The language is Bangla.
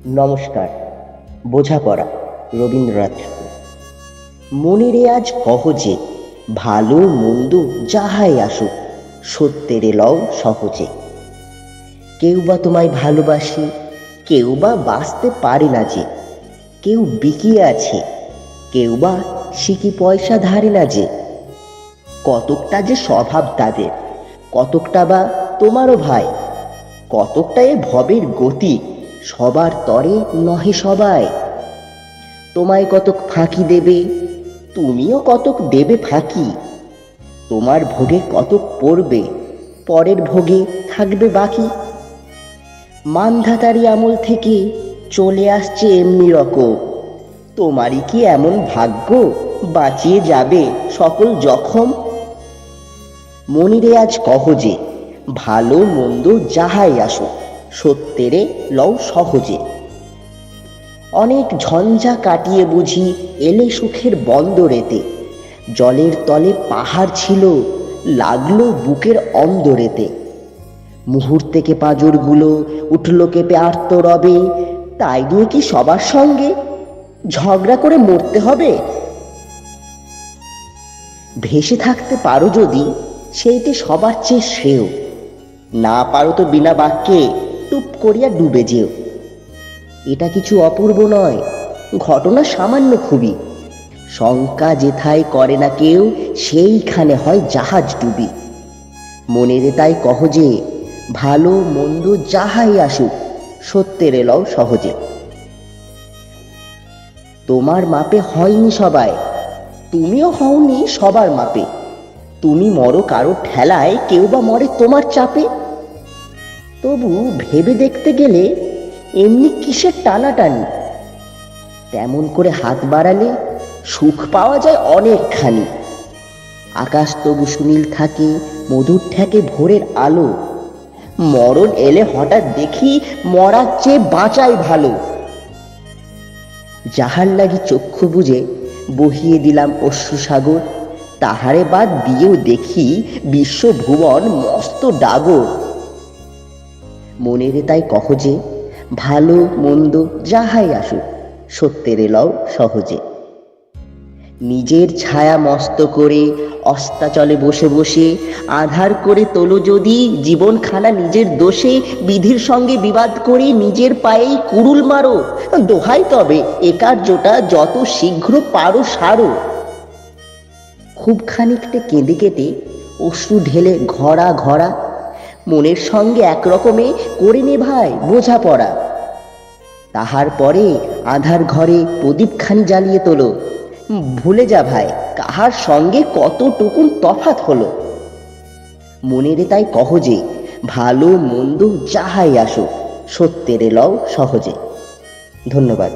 নমস্কার। বোঝাপড়া, রবীন্দ্রনাথ ঠাকুর। মনেরে আজ কহ যে, ভালো মন্দ যাহাই আসুক, সত্যের লও সহজে। কেউ বা তোমায় ভালোবাসে, কেউ বা বাঁচতে পারে না যে। কেউ বিকিয়ে আছে, কেউ বা সিকি পয়সা ধারে না যে। কতকটা যে স্বভাব তাদের, কতকটা বা তোমারও ভাই। কতকটা এ ভবের গতি, সবার তরে নহে সবাই। তোমায় কতক ফাঁকি দেবে, তুমিও কতক দেবে ফাঁকি। তোমার ভোগে কতক পড়বে, পরের ভোগে থাকবে বাকি। মানধাতারি আমল থেকে চলে আসছে এমনি রকম। তোমারই কি এমন ভাগ্য, বাঁচিয়ে যাবে সকল জখম? মনিরে আজ কহ যে, ভালো মন্দ যাহাই আসুক, সত্যেরে লও সহজে। অনেক ঝঞ্ঝা কাটিয়ে বুঝি এলে সুখের বন্দরেতে। জলের তলে পাহাড় ছিল, লাগলো বুকের অন্দরেতে। মুহূর্তেকে পাঁজরগুলো উঠল কেঁপে আর্ত রবে। তাই নিয়ে কি সবার সঙ্গে ঝগড়া করে মরতে হবে? ভেসে থাকতে পারো যদি, সেইটি সবার চেয়ে শ্রেয়। না পারো তো বিনা বাক্যে টুপ করিয়া ডুবে যেও। এটা কিছু অপূর্ব নয়, ঘটনা সামান্য খুবই। শঙ্কা যেথায় করে না কেউ, সেইখানে হয় জাহাজ ডুবি। মনেরে তাই কহ যে, ভালো মন্দ যাহাই আসুক, সত্যের লও সহজে। তোমার মাপে হয়নি সবাই, তুমিও হওনি সবার মাপে। তুমি মরো কারো ঠেলায়, কেউ বা মরে তোমার চাপে। তবু ভেবে দেখতে গেলে এমনি কিসের টানাটানি? তেমন করে হাত বাড়ালে সুখ পাওয়া যায় অনেকখানি। আকাশ তবু সুনীল থাকে, মধুর ঠেকে ভোরের আলো। মরণ এলে হঠাৎ দেখি, মরার চেয়ে বাঁচাই ভালো। যাহার লাগি চক্ষু বুজে বহিয়ে দিলাম অশ্রুসাগর, তাহারে বাদ দিয়েও দেখি বিশ্বভুবন মস্ত ডাগর। মনেরে তাই কহ যে, ভালো মন্দ যাহাই আসুক, সত্যের লও সহজে। নিজের ছায়া মস্ত করে অস্তাচলে বসে বসে আধার করে তোলো যদি জীবনখানা নিজের দোষে। বিধির সঙ্গে বিবাদ করে নিজের পায়েই কুড়ুল মারো। দোহাই তবে এ কার্যটা যত শীঘ্র পারো সারো। খুব খানিকটা কেঁদে কেটে অশ্রু ঢেলে ঘরা ঘরা, মনের সঙ্গে একরকমে করে নে ভাই বোঝাপড়া। তাহার পরে আধার ঘরে প্রদীপখানি জ্বালিয়ে তোলো। ভুলে যা ভাই, কাহার সঙ্গে কতটুকুন তফাৎ হলো। মনেরে তাই কহ যে, ভালো মন্দ যাহাই আসুক, সত্যের লও সহজে। ধন্যবাদ।